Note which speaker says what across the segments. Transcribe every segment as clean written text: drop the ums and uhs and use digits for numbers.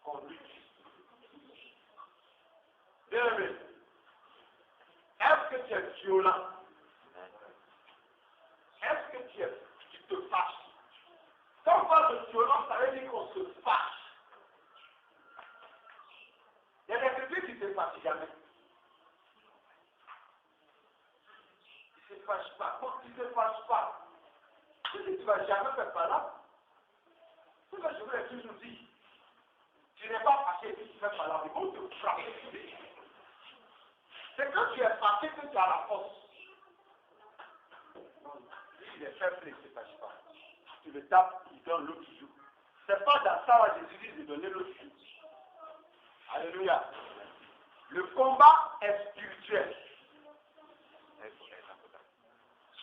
Speaker 1: qu'on lutte. Bien-aimé, est-ce que tu es violent? Est-ce que tu te fâches? Quand on parle de violence, ça veut dire qu'on se fâche. Il y a des bébés qui ne se fâchent jamais. Ils ne se fâchent pas. Quand tu ne te fâches pas, tu ne vas jamais faire par là. C'est ce que je vous l'ai toujours dit. Tu n'es pas fâché si tu fais par là. Ils vont te frapper. C'est quand tu es fâché que tu as la force. Il est faible, il ne se fâche pas. Tu le tapes, il donne l'autre joue. C'est pas dans ça que Jésus dit de donner l'autre joue. Alléluia. Le combat est spirituel.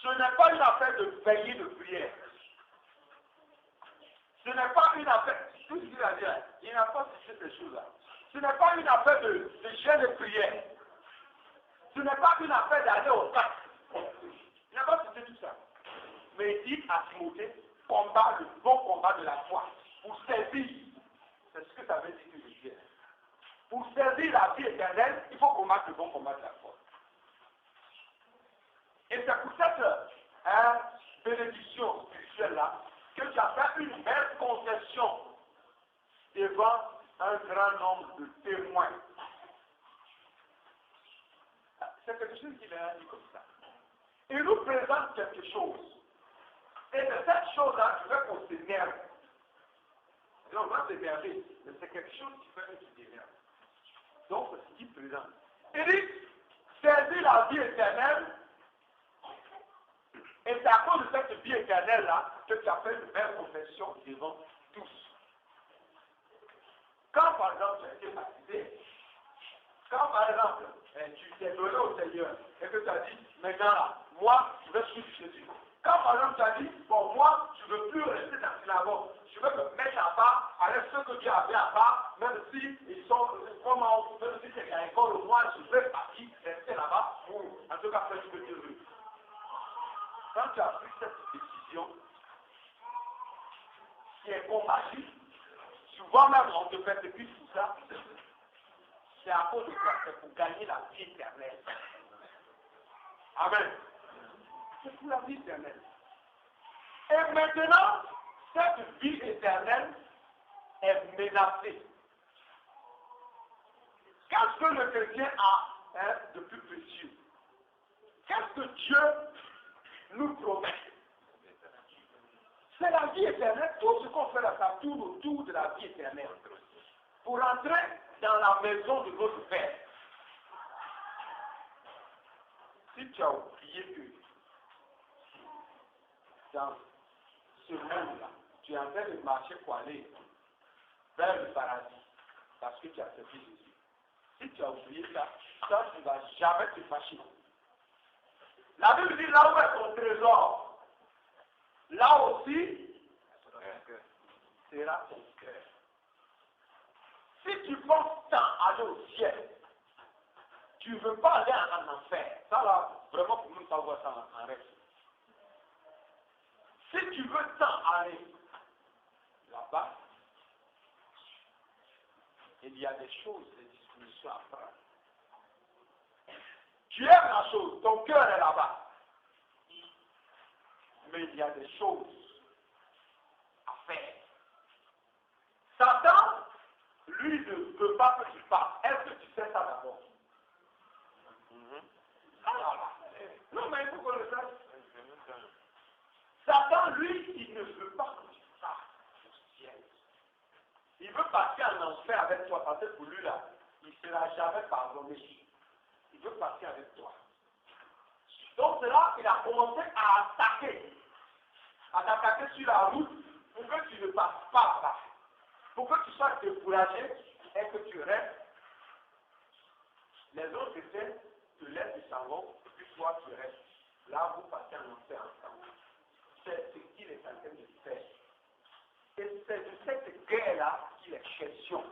Speaker 1: Ce n'est pas une affaire de veiller de prière. Ce n'est pas une affaire, tout ce qu'il a dit, il n'a pas cité ces choses-là. Ce n'est pas une affaire de jeûne de prière. Ce n'est pas une affaire d'aller au camp. Il n'a pas cité tout ça. Mais il dit à Timothée, combat le bon combat de la foi. Pour servir, c'est ce que ça veut dire que je dis. Pour servir la vie éternelle, il faut combattre le bon combat de la foi. Et c'est pour cette bénédiction spirituelle-là que tu as fait une belle confession devant un grand nombre de témoins. C'est quelque chose qu'il a dit comme ça. Il nous présente quelque chose. Et de cette chose-là, je veux qu'on s'énerve. Et on va s'énerver, mais c'est quelque chose qui fait que tu t'énerves. Donc, c'est ce qu'il présente. Il dit, servir la vie éternelle. Et c'est à cause de cette vie éternelle-là que tu as fait une belle confession devant tous. Quand par exemple tu as été baptisé, quand par exemple tu t'es donné au Seigneur et que tu as dit, maintenant là, moi je vais suivre Jésus. Quand par exemple tu as dit, bon moi je ne veux plus rester dans la synagogue, je veux me mettre à part avec ceux que Dieu avait à part, même si ils sont, comment, même si c'est à l'école, moi je vais partir, rester là-bas, en tout cas faire ce que Dieu veut. Quand tu as pris cette décision, qui est combative, souvent même on te persécute tout ça, c'est à cause de quoi? C'est pour gagner la vie éternelle. Amen. C'est pour la vie éternelle. Et maintenant, cette vie éternelle est menacée. Qu'est-ce que le chrétien a de plus précieux? Qu'est-ce que Dieu nous promet? C'est la vie éternelle. Tout ce qu'on fait là, ça tourne autour de la vie éternelle. Pour entrer dans la maison de notre Père. Si tu as oublié que dans ce monde-là, tu es en train de marcher pour aller vers le paradis, parce que tu as accepté Jésus. Si tu as oublié ça, tu ne vas jamais te fâcher. La Bible dit là où est ton trésor, là aussi sera ton cœur. Si tu penses tant aller au ciel, tu ne veux pas aller en enfer. Ça là, vraiment pour nous, pas voir ça en rêve. Si tu veux tant aller là-bas, il y a des choses, des dispositions à prendre. Tu aimes la chose, ton cœur est là-bas. Mais il y a des choses à faire. Satan, lui, ne veut pas que tu partes. Est-ce que tu fais ça d'abord? Non, mais il faut qu'on le sache. Satan, lui, il ne veut pas que tu partes au ciel. Il veut partir en enfer avec toi, parce que pour lui, là, il ne sera jamais pardonné. Il veut partir avec toi. Donc c'est là qu'il a commencé à t'attaquer sur la route pour que tu ne passes pas là-bas. Pour que tu sois découragé et que tu restes. Les autres chrétiens te laissent, ils s'en vont, et puis toi tu restes. Là, vous partez en enfer ensemble. C'est ce qu'il est en train de faire. Et c'est de cette guerre-là qu'il est question.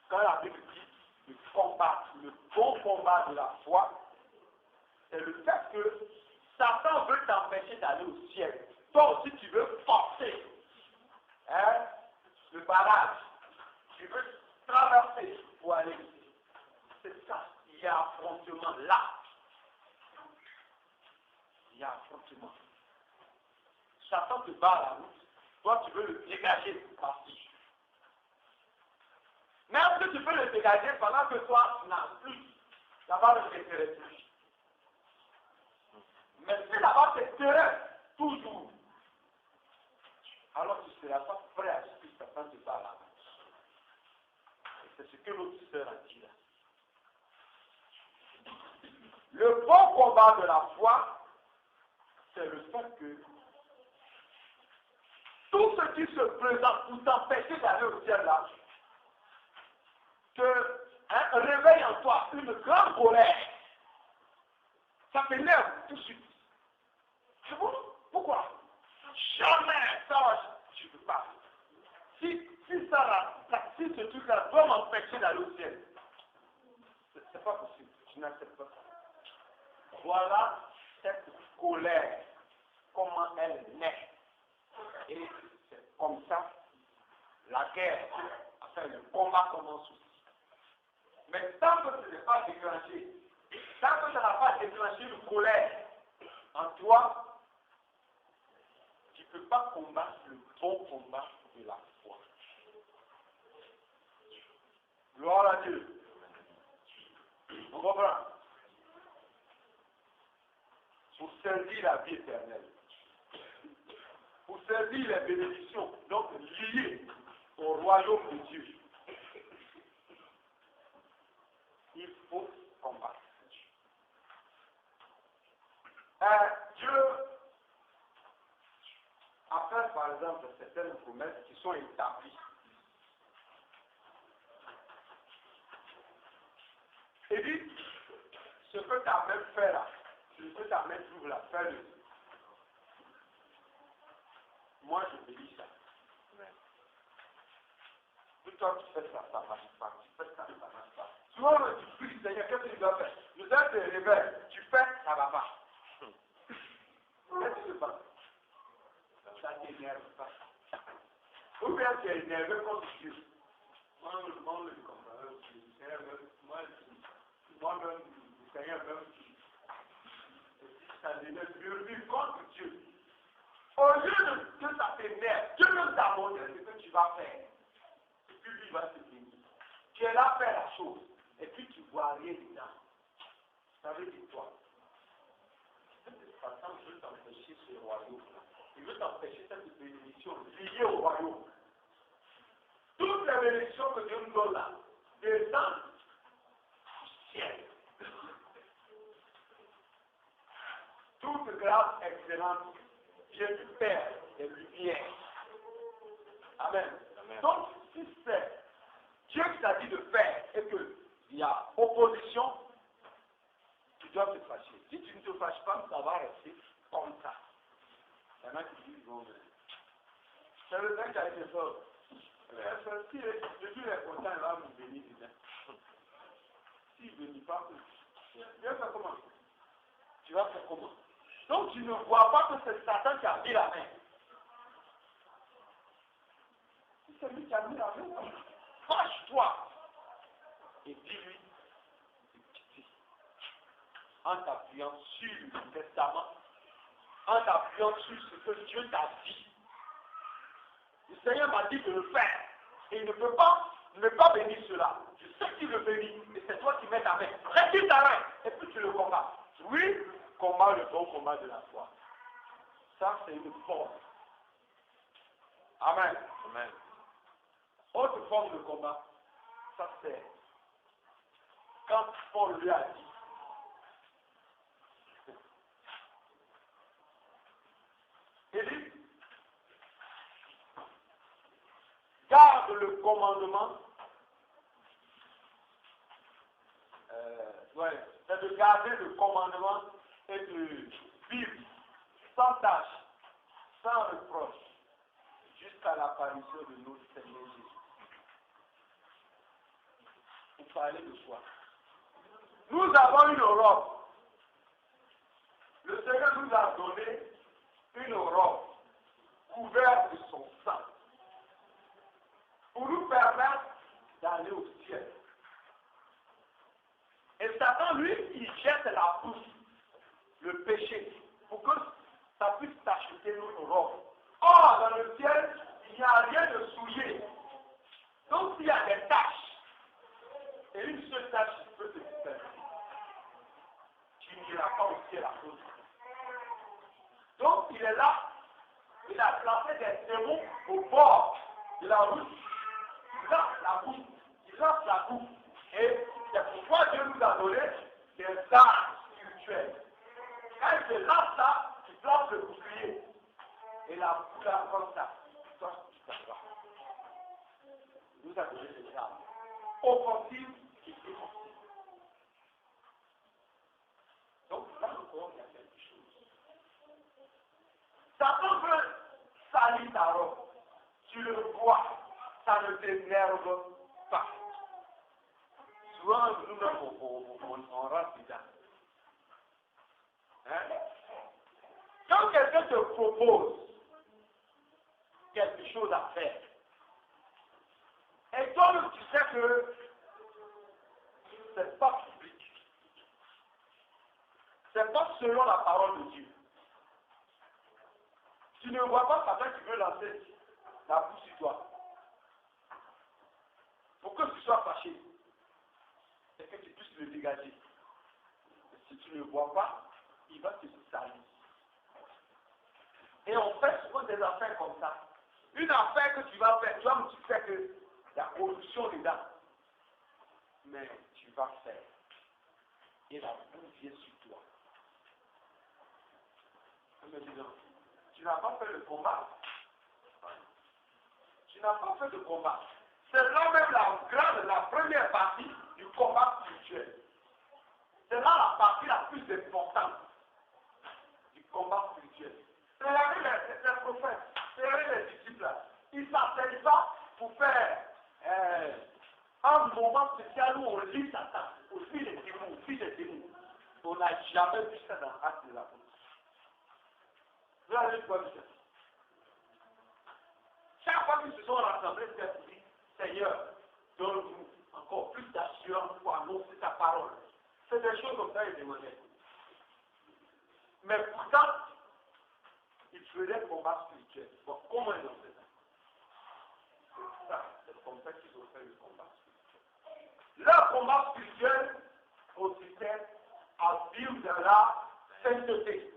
Speaker 1: Quand la Bible dit le combat, le bon combat de la foi, c'est le fait que Satan veut t'empêcher d'aller au ciel. Toi aussi, tu veux forcer le barrage. Tu veux traverser pour aller ici. C'est ça. Il y a affrontement là. Il y a affrontement. Satan te bat à la route. Toi, tu veux le dégager pour partir. Même que tu peux le dégager pendant que toi, tu n'as plus. Là-bas, ne t'intéresse plus. Mais si là-bas t'intéresse toujours, alors tu ne seras pas prêt à ce que Satan te bat là-bas. C'est ce que l'autre sœur a dit là. Le bon combat de la foi, c'est le fait que tout ce qui se présente pour t'empêcher d'aller au ciel là, réveille en toi une grande colère. Ça t'énerve tout de suite. C'est bon? Pourquoi? Jamais ça, je ne peux pas. Si ce truc-là doit m'empêcher d'aller au ciel, c'est pas possible. Je n'accepte pas ça. Voilà cette colère, comment elle naît. Et c'est comme ça, la guerre, enfin le combat commence aussi. Mais tant que ce n'est pas déclenché, tant que ça n'a pas déclenché une colère en toi, tu ne peux pas combattre le bon combat de la foi. Gloire à Dieu. On comprend? Pour servir la vie éternelle. Pour servir les bénédictions, donc liées au royaume de Dieu. Il faut combattre. Dieu a fait par exemple certaines promesses qui sont établies. Et dit, ce que ta main fait là, ce que ta main trouve là, fais-le. Moi je te dis ça. Puis toi tu fais ça, ça ne marche pas. Tu fais ça, ça ne marche pas. Souvent tu pries, Seigneur, qu'est-ce que tu dois faire? Le Seigneur te révèle, tu fais, ça ne va pas. Qu'est-ce qui se passe? Ça t'énerve pas. Ou bien tu es énervé contre Dieu. Moi, le comprends. Moi-même, le Seigneur même, ça m'énerve contre Dieu. Au lieu de que ça t'énerve, Dieu même t'a montré ce que tu vas faire. Et puis lui va se finir. Tu es là faire la chose. Et puis tu ne vois rien dedans. Ça veut dire quoi? Satan veut t'empêcher ce royaume-là. Il veut t'empêcher cette bénédiction liée au royaume. Toutes les bénédictions que Dieu nous donne là, descendent du ciel. Toute grâce excellente vient du Père des Lumières. Amen. Amen. Donc, si c'est Dieu qui t'a dit de faire et qu'il y a opposition, tu dois te fâcher. Si tu ne te fâches pas, ça va rester comme ça. Il y en a qui disent, bon, c'est le temps qui a été fort. Si Dieu est content, il va nous bénir dedans. S'il ne bénit pas, tu vas faire comment? Tu vas faire comment? Donc tu ne vois pas que c'est Satan qui a mis la main. Si c'est lui qui a mis la main, fâche-toi. Et dis-lui, en t'appuyant sur le testament, en t'appuyant sur ce que Dieu t'a dit. Le Seigneur m'a dit de le faire. Et il ne peut pas ne pas bénir cela. Je sais qu'il le bénit. Et c'est toi qui mets ta main. Retire ta main. Et puis tu le combats. Oui, combat le bon combat de la foi. Ça, c'est une force. Amen. Amen. Autre forme de combat, ça c'est quand Paul lui a dit, il dit, garde le commandement, c'est de garder le commandement et de vivre sans tâche, sans reproche, jusqu'à l'apparition de notre Seigneur Jésus. Vous parlez de quoi? Nous avons une robe. Le Seigneur nous a donné une robe couverte de son sang pour nous permettre d'aller aller au ciel. Et Satan, lui, il jette la boue, le péché, pour que ça puisse t'acheter notre robe. Or, dans le ciel, il n'y a rien de souillé. Donc, s'il y a des taches, et une seule tâche qui peut te disperser, tu n'iras pas au ciel à cause. Donc, il est là, il a placé des démons au bord de la route. Il lance la boue, il lance la boue. Et c'est pourquoi Dieu nous a donné des armes spirituelles. Quand il te lance ça, tu plantes le bouclier. Et la boue là, comme ça, toi, tu t'en vas. Il nous a donné des armes offensives et défensives. Donc là encore, il y a quelque chose. Satan veut salir ta robe. Tu le vois, ça ne t'énerve pas. Souvent, nous-mêmes, on rentre dedans. Hein? Quand quelqu'un te propose quelque chose à faire, et toi, tu sais que c'est pas public, c'est pas selon la parole de Dieu. Tu ne vois pas quelqu'un qui veut lancer la boue sur toi. Pour que tu sois fâché, et que tu puisses le dégager. Et si tu ne vois pas, il va te salir. Et on fait souvent des affaires comme ça. Une affaire que tu vas faire, toi, tu sais que il y a corruption dedans. Mais tu vas faire. Et la boue vient sur toi. Me disant, tu n'as pas fait le combat. Tu n'as pas fait le combat. C'est là même la première partie du combat spirituel. C'est là la partie la plus importante du combat spirituel. Regardez les prophètes, regardez les disciples. Ils ne s'attellent pas pour faire un moment spécial où on lit Satan, au fil des démons, On n'a jamais vu ça dans l'acte de l'apôtre. Vous avez quoi vu ça? Chaque fois qu'ils se sont rassemblés, c'est dit, Seigneur, donne-nous encore plus d'assurance pour annoncer ta parole. C'est des choses comme ça, ils demandaient. Mais pourtant, ils faisaient le combat spirituel. Bon, comment ils ont fait ça? C'est comme ça qu'ils ont fait le combat spirituel. Leur combat spirituel consistait à vivre de la sainteté,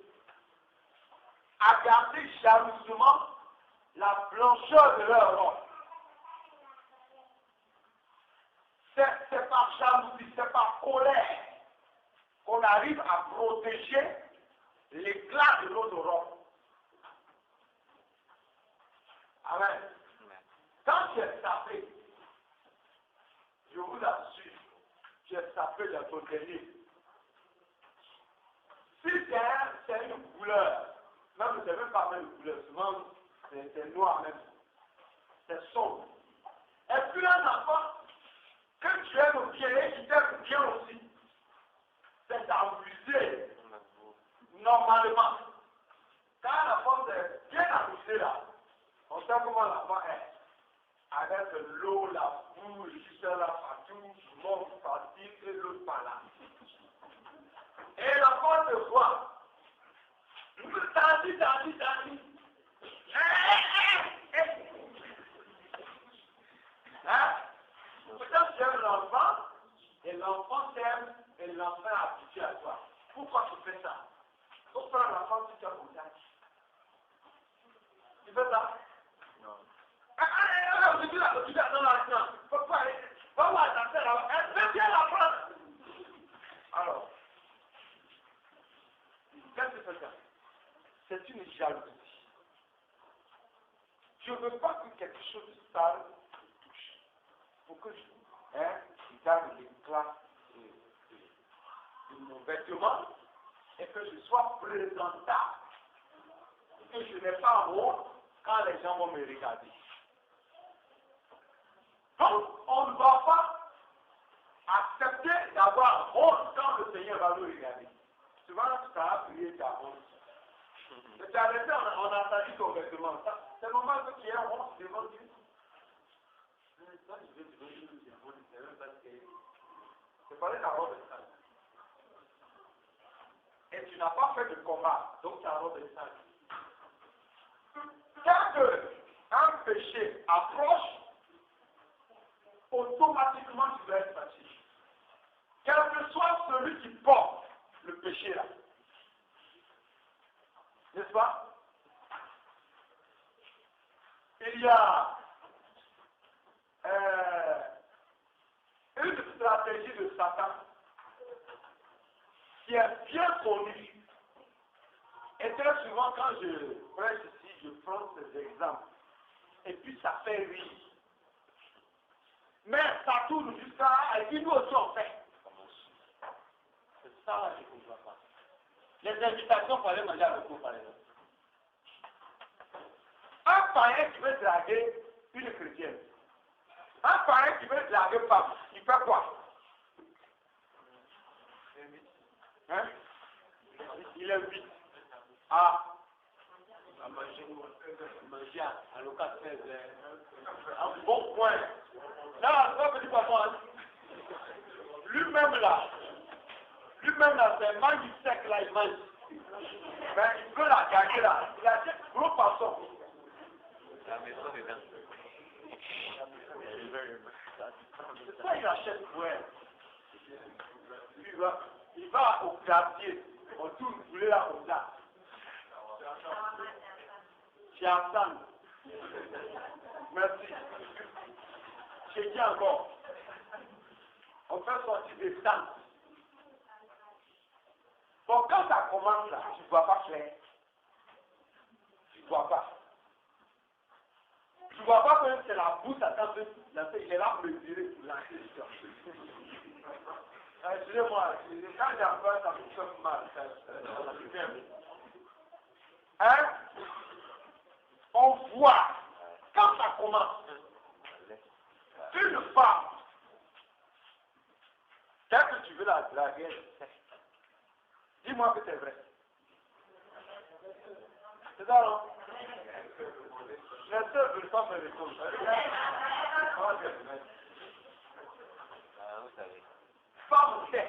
Speaker 1: à garder jalousement la blancheur de leur robe. C'est par jalousie, c'est par colère qu'on arrive à protéger l'éclat de notre robe. Amen. Quand tu es sapé, je vous assure, tu es sapé dans ton dernier. Si c'est une couleur, même je ne sais même pas même une couleur, souvent c'est noir même, c'est sombre. Et puis un enfant, que tu aimes bien et qui t'aime bien aussi, c'est d'amuser normalement. Quand l'enfant est bien amusé là, on sait comment l'enfant est. Avec l'eau, la boue, le suceur là partout, tout le monde partit et l'autre par là. Et l'enfant te voit. Tandis. Hein? Peut-être tu aimes l'enfant, et l'enfant t'aime, et l'enfant est habitué à toi. Pourquoi tu fais ça? Pour prendre l'enfant, tu te contact. Tu fais ça? Non. Tu dis non, non. Pourquoi? Va voir ta sœur là-bas. Elle veut bien la prendre. Alors, qu'est-ce que c'est ça? C'est une jalousie. Je ne veux pas que quelque chose de sale me touche. Pour que je garde l'éclat de mon vêtement et que je sois présentable. Et que je n'ai pas honte quand les gens vont me regarder. Donc, on ne va pas accepter d'avoir honte quand le Seigneur va nous regarder. Souvent, tu as prié ta honte. Mais tu as resté, on a sali ton vêtement. C'est normal que tu aies honte devant Dieu. C'est parler de la robe de sang. Et tu n'as pas fait de combat, donc ta robe de sang. Quand un péché approche, automatiquement tu dois être battu. Quel que soit celui qui porte le péché là. N'est-ce pas? Il y a une stratégie de Satan qui est bien connue. Et très souvent quand je prêche ici, je prends ces exemples. Et puis ça fait rire. Mais ça tourne jusqu'à... Et puis nous aussi on fait. C'est ça je ne comprends pas. Les invitations pour aller manger avec vous, par exemple. Un païen qui veut draguer une chrétienne. Un païen qui veut draguer femme, il fait quoi? Hein? Il invite à manger à l'occasion un bon point. Là, ça petit papa, lui-même là, c'est un man du sec là, il mange. Mais il veut la gagner là. Il achète gros poisson. La maison est dans. C'est ça, il achète pour elle. Il va au quartier. On tourne poulet là comme ça. Chez Hassan. Merci. Chez qui encore? On fait sortir des stands. Bon, quand ça commence là, tu ne vois pas clair. Tu ne vois pas. Tu ne vois pas que c'est la bouche à temps de lancer. Il est là pour mesurer pour lancer les choses. Excusez-moi, quand j'en parle, ça me fait mal. Ça me fait bien. Hein? On voit, quand ça commence, une femme, dès que tu veux la draguer, dis-moi que c'est vrai. C'est ça, non? Les sœurs ne veulent pas faire les choses. Femme sait.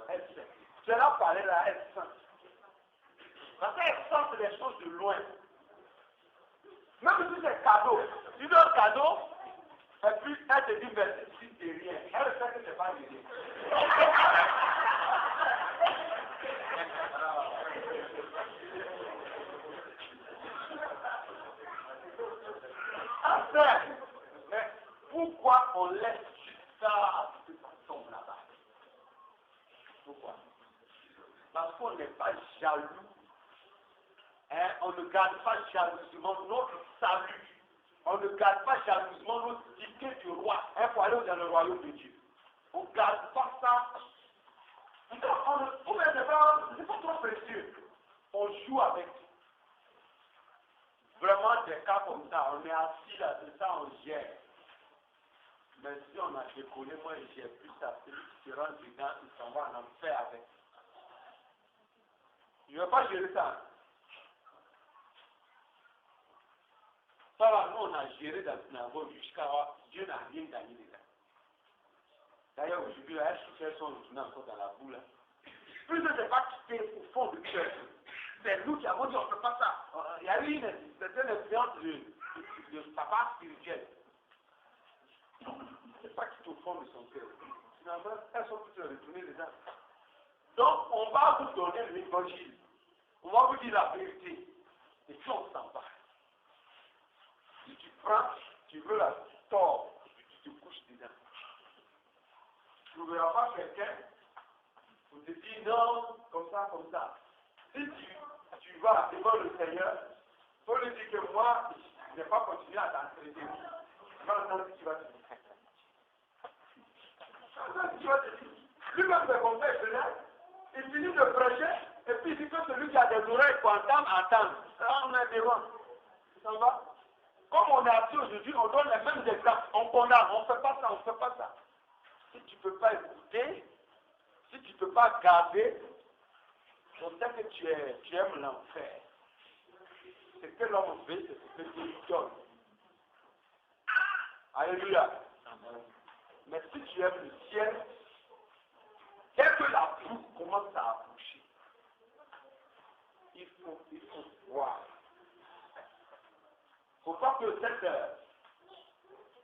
Speaker 1: Elle sait. Tu as parlé là, elle sent. Parce qu'elle sent les choses de loin. Même si c'est cadeau. Tu donnes un cadeau, et puis elle te dit, mais si c'est rien. Elle sait que c'est pas rien. Mais pourquoi on laisse ça que ça tombe là-bas? Pourquoi? Parce qu'on n'est pas jaloux. Hein? On ne garde pas jalousement notre salut. On ne garde pas jalousement notre ticket du roi. Hein, pour aller dans le royaume de Dieu. On ne garde pas ça. C'est pas trop précieux. On joue avec. Vraiment des cas comme ça, on est assis là, c'est ça, on gère. Mais si on a décollé, moi je gère plus ça, celui qui se rend dedans, il s'en va en enfer avec. Je ne vais pas gérer ça. Ça va, nous on a géré dans le synagogue jusqu'à Dieu n'a rien gagné dedans. D'ailleurs aujourd'hui, elle fait son retourné encore dans la boule. Plus de pas quitter au fond du cœur. C'est nous qui avons dit on ne fait pas ça. Il y a eu une certaine influence de papa spirituel. C'est pas quitter au fond de son cœur. Finalement, elles sont toutes retournées dedans. Donc, on va vous donner l'évangile. On va vous dire la vérité. Et puis on s'en va. Si tu prends, tu veux la tort, tu te couches dedans. Tu ne verras pas quelqu'un pour te dire non, comme ça, comme ça. Si tu vas devant le Seigneur, il faut lui dire que moi, je n'ai pas continué à t'entraîner. Tu vas entendre ce qu'il va te dire. Tu vas te dire. Lui-même c'est comme ça, il finit de prêcher, et puis il dit que celui qui a des oreilles pour entendre. Là, on est devant. Ça va? Comme on est assis aujourd'hui, on donne les mêmes exemples. On condamne, on ne fait pas ça, on ne fait pas ça. Si tu ne peux pas écouter, si tu ne peux pas garder, je sais que tu aimes l'enfer. Ce que l'homme veut, c'est ce que Dieu lui donne. Alléluia. tu aimes le ciel, dès que la boue commence à approcher, il faut voir. Il ne faut pas que cette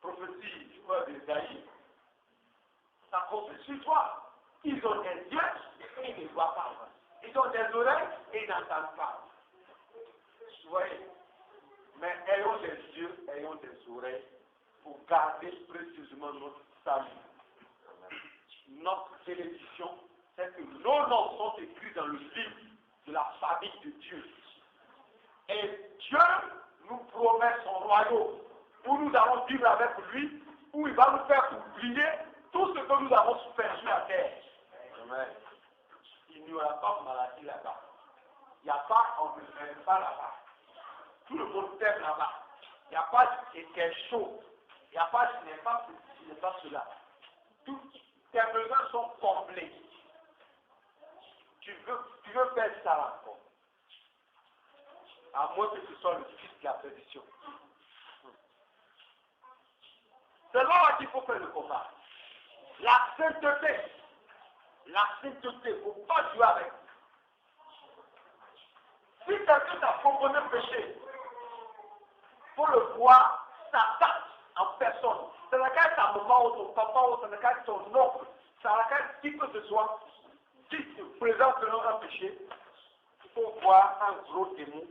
Speaker 1: prophétie, je crois, d'Ésaïe, s'accomplisse sur toi. Ils ont des yeux et ils ne voient pas. Ils ont des oreilles et ils n'entendent pas. Vous voyez? Mais ayons des yeux, ayons des oreilles pour garder précieusement notre salut. Notre bénédiction, c'est que nos noms sont écrits dans le livre de la famille de Dieu. Et Dieu nous promet son royaume où nous allons vivre avec lui, où il va nous faire oublier tout ce que nous avons souffert sur la terre. Amen. Il n'y aura pas de maladie là-bas. Il n'y a pas, on ne s'aime pas là-bas. Tout le monde t'aime là-bas. Il n'y a pas de chaud. Il n'y a pas de n'est pas ceci, n'est pas cela. Tous tes besoins sont comblés. Tu veux faire ça encore. À moins que ce soit le fils de la perdition. C'est là qu'il faut faire le combat. La sainteté. La sainteté, il ne faut pas jouer avec. Si quelqu'un t'a proposé le péché, il faut le voir, ça date en personne. Ça n'a qu'à être ta maman ou ton papa ou ça n'a qu'à être ton oncle. Ça n'a qu'à être qui que ce soit qui se présente selon un péché. Il faut voir un gros démon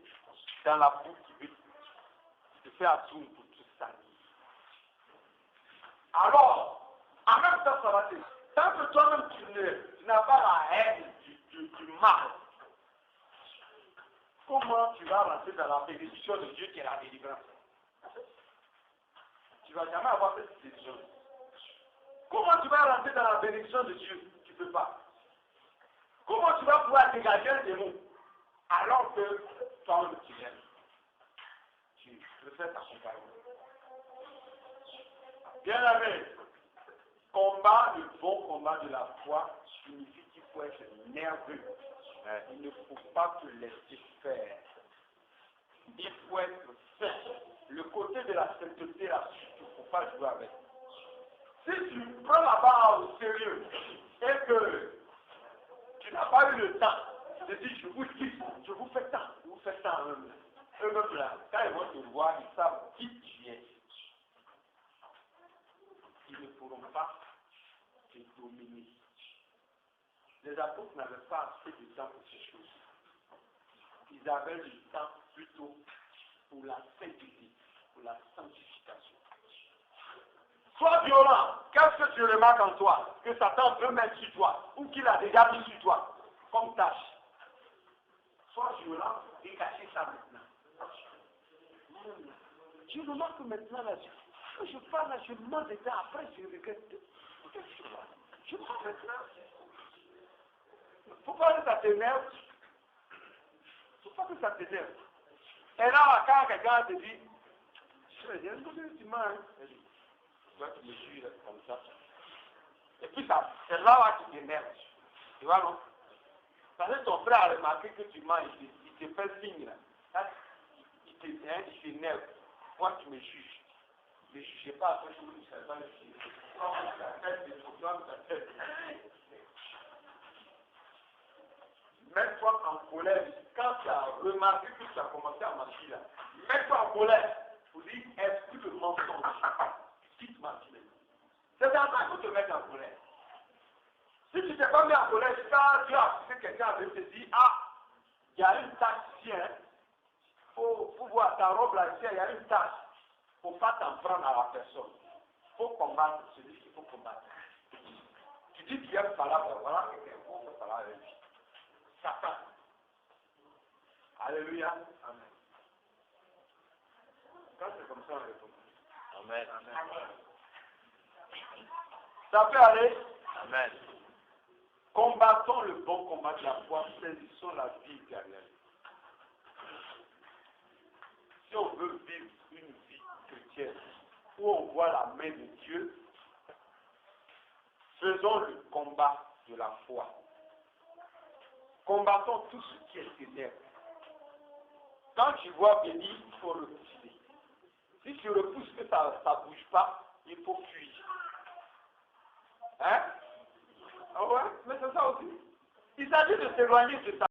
Speaker 1: dans la bouche qui veut te faire attourner pour tout ça. Alors, en même temps, ça va te dire, tant que toi-même tu n'as pas la haine du mal, comment tu vas rentrer dans la bénédiction de Dieu qui est la délivrance? Tu ne vas jamais avoir cette décision. Comment tu vas rentrer dans la bénédiction de Dieu? Tu ne peux pas. Comment tu vas pouvoir dégager un démon alors que toi-même tu l'aimes? Tu préfères t'accompagner. Bien aimé, combat, le bon combat de la foi signifie qu'il faut être nerveux. Il ne faut pas te laisser faire. Il faut être saint. Le côté de la sainteté, là, il ne faut pas jouer avec. Si tu prends la barre au sérieux et que tu n'as pas eu le temps de dire je vous dis, je vous fais tant, je vous fais tant eux-mêmes là, quand ils vont te voir, ils savent qui tu es. Ils ne pourront pas te dominer. Les apôtres n'avaient pas assez de temps pour ces choses. Ils avaient le temps plutôt pour la sainteté, pour la sanctification. Sois violent. Qu'est-ce que tu remarques en toi? Que Satan veut mettre sur toi, ou qu'il a déjà mis sur toi, comme tâche. Sois violent et cacher ça maintenant. Je remarque maintenant là, quand je parle là, je mens des temps, après je regrette. Qu'est-ce que je vois? Je mens maintenant. Il ne faut pas que ça t'énerve. Il ne faut pas que ça t'énerve. Et là, quand quelqu'un te dit, je dis, tu mens, hein? Tu me suis comme ça. Et puis ça, c'est là où tu t'énerves. Tu vois, non? Parce que ton frère a remarqué que tu mens, il te fait signe là. Il t'énerve. Moi, tu me juges. Ne jugez pas après que vous ne savez pas le juger. Mets-toi en colère. Quand tu as remarqué que tu as commencé à mentir là, mets-toi en colère. Pour dire, esprit de mensonge. Quitte mentir. C'est dans ça que tu te mets en colère. Si tu ne t'es pas mis en colère, quand tu as assisté quelqu'un avec te dire, ah, il y a une tâche ici, hein. Faut voir ta robe là, ici, il y a une tâche. Il ne faut pas t'en prendre à la personne. Il faut combattre celui qu'il faut combattre. Tu dis qu'il y a une parole, voilà quelqu'un, il faut parler avec lui. Satan. Alléluia. Amen. Quand c'est comme ça, on répond. Amen. Amen. Ça peut aller? Amen. Combattons le bon combat de la foi, saisissons la vie éternelle. Si on veut vivre une vie chrétienne où on voit la main de Dieu, faisons le combat de la foi. Combattons tout ce qui est ténèbres. Quand tu vois venir, il faut repousser. Si tu repousses que ça ne bouge pas, il faut fuir. Hein? Ah ouais, mais c'est ça aussi. Il s'agit de s'éloigner de ça.